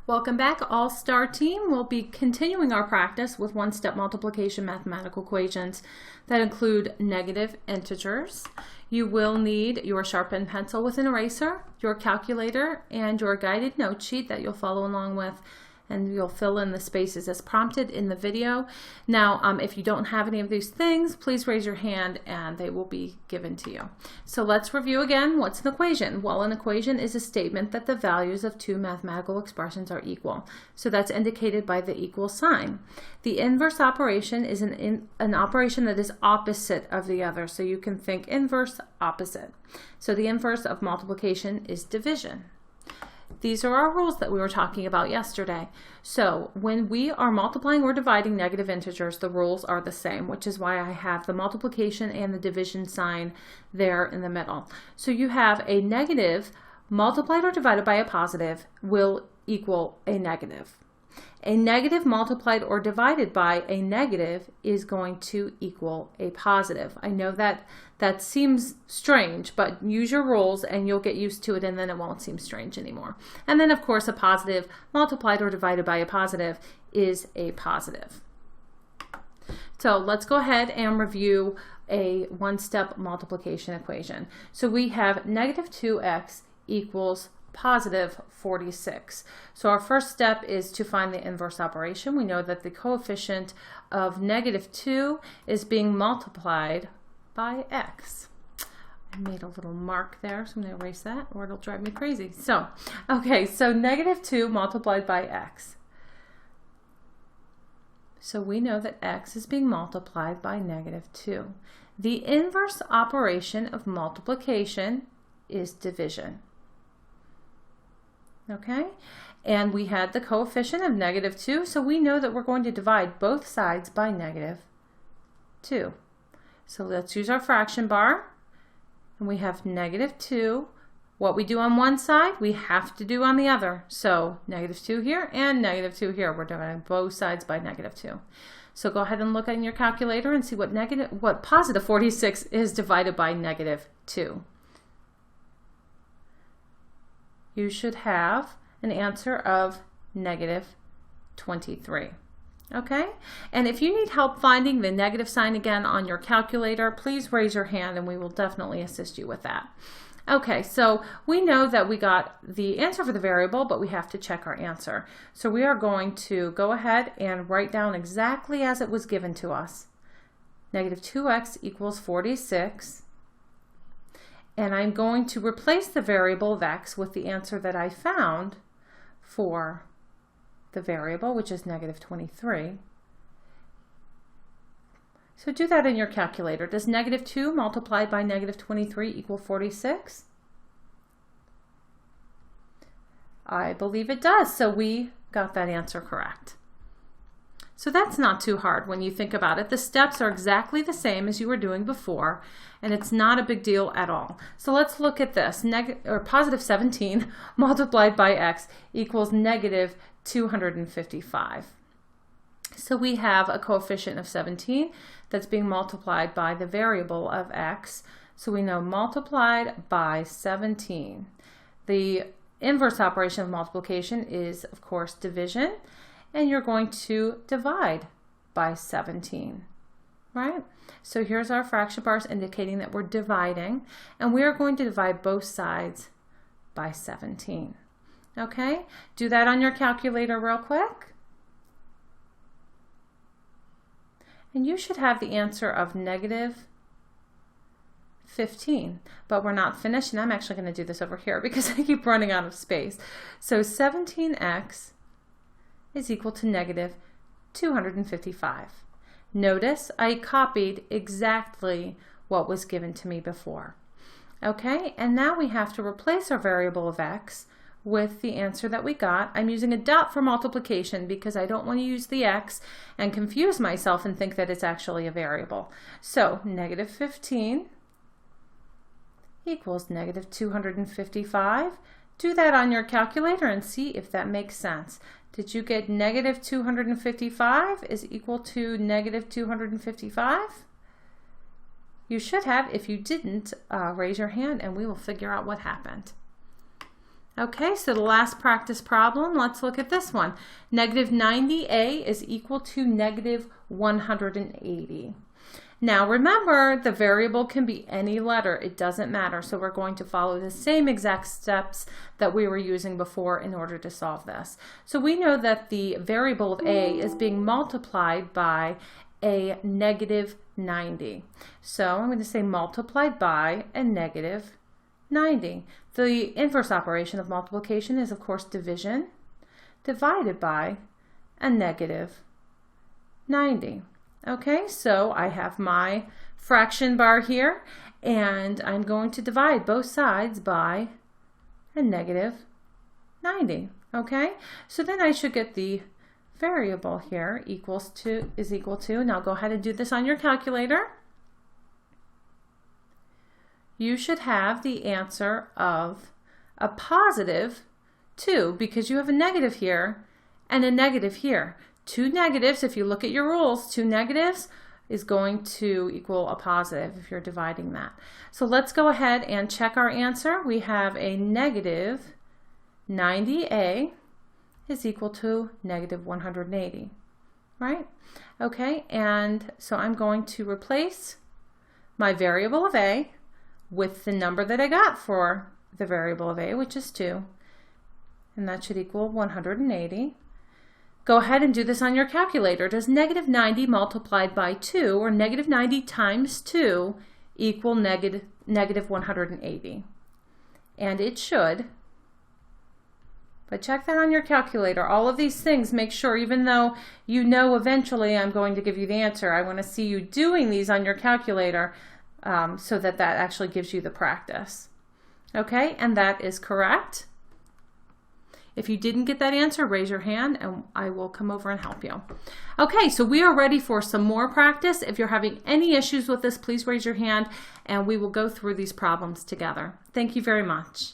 Welcome back, All-Star Team. We'll be continuing our practice with one-step multiplication mathematical equations that include negative integers. You will need your sharpened pencil with an eraser, your calculator, and your guided note sheet that you'll follow along with, and you'll fill in the spaces as prompted in the video. Now, if you don't have any of these things, please raise your hand and they will be given to you. So let's review again. What's an equation? Well, an equation is a statement that the values of two mathematical expressions are equal. So that's indicated by the equal sign. The inverse operation is an operation that is opposite of the other. So you can think inverse, opposite. So the inverse of multiplication is division. These are our rules that we were talking about yesterday. So when we are multiplying or dividing negative integers, the rules are the same, which is why I have the multiplication and the division sign there in the middle. So you have a negative multiplied or divided by a positive will equal a negative. A negative multiplied or divided by a negative is going to equal a positive. I know that seems strange, but use your rules and you'll get used to it, and then it won't seem strange anymore. And then, of course, a positive multiplied or divided by a positive is a positive. So let's go ahead and review a one-step multiplication equation. So we have negative 2x equals positive 46. So our first step is to find the inverse operation. We know that the coefficient of negative 2 is being multiplied by x. I made a little mark there, so I'm going to erase that or it'll drive me crazy. So, okay, so negative 2 multiplied by x. So we know that x is being multiplied by negative 2. The inverse operation of multiplication is division. Okay, and we had the coefficient of negative 2, so we know that we're going to divide both sides by negative 2. So let's use our fraction bar, and we have negative 2. What we do on one side, we have to do on the other. So negative 2 here and negative 2 here. We're dividing both sides by negative 2. So go ahead and look in your calculator and see what positive 46 is divided by negative 2. You should have an answer of negative 23. Okay? And if you need help finding the negative sign again on your calculator, please raise your hand and we will definitely assist you with that. Okay, so we know that we got the answer for the variable, but we have to check our answer. So we are going to go ahead and write down exactly as it was given to us. Negative 2x equals 46. And I'm going to replace the variable of x with the answer that I found for the variable, which is negative 23. So do that in your calculator. Does negative 2 multiplied by negative 23 equal 46? I believe it does, so we got that answer correct. So that's not too hard when you think about it. The steps are exactly the same as you were doing before, and it's not a big deal at all. So let's look at this. Positive 17 multiplied by x equals negative 255. So we have a coefficient of 17 that's being multiplied by the variable of x. So we know multiplied by 17. The inverse operation of multiplication is, of course, division. And you're going to divide by 17, right? So here's our fraction bars indicating that we're dividing, and we are going to divide both sides by 17. Okay, do that on your calculator real quick. And you should have the answer of negative 15, but we're not finished, and I'm actually going to do this over here because I keep running out of space. So 17x is equal to negative 255. Notice I copied exactly what was given to me before. Okay, and now we have to replace our variable of x with the answer that we got. I'm using a dot for multiplication because I don't want to use the x and confuse myself and think that it's actually a variable. So negative 15 equals negative 255. Do that on your calculator and see if that makes sense. Did you get negative 255 is equal to negative 255? You should have. If you didn't, raise your hand and we will figure out what happened. Okay, so the last practice problem, let's look at this one. Negative 90a is equal to negative 180. Now remember, the variable can be any letter. It doesn't matter. So we're going to follow the same exact steps that we were using before in order to solve this. So we know that the variable of a is being multiplied by a negative 90. So I'm going to say multiplied by a negative 90. The inverse operation of multiplication is, of course, division divided by a negative 90. Okay, so I have my fraction bar here, and I'm going to divide both sides by a negative 90. Okay, so then I should get the variable here is equal to, now go ahead and do this on your calculator. You should have the answer of a positive 2 because you have a negative here and a negative here. Two negatives, if you look at your rules, two negatives is going to equal a positive if you're dividing that. So let's go ahead and check our answer. We have a negative 90a is equal to negative 180, right? Okay, and so I'm going to replace my variable of a with the number that I got for the variable of a, which is 2, and that should equal 180. Go ahead and do this on your calculator. Does negative 90 multiplied by 2, or negative 90 times 2, equal negative 180? And it should. But check that on your calculator. All of these things, make sure, even though you know eventually I'm going to give you the answer, I want to see you doing these on your calculator so that actually gives you the practice. Okay, and that is correct. If you didn't get that answer, raise your hand and I will come over and help you. Okay, so we are ready for some more practice. If you're having any issues with this, please raise your hand and we will go through these problems together. Thank you very much.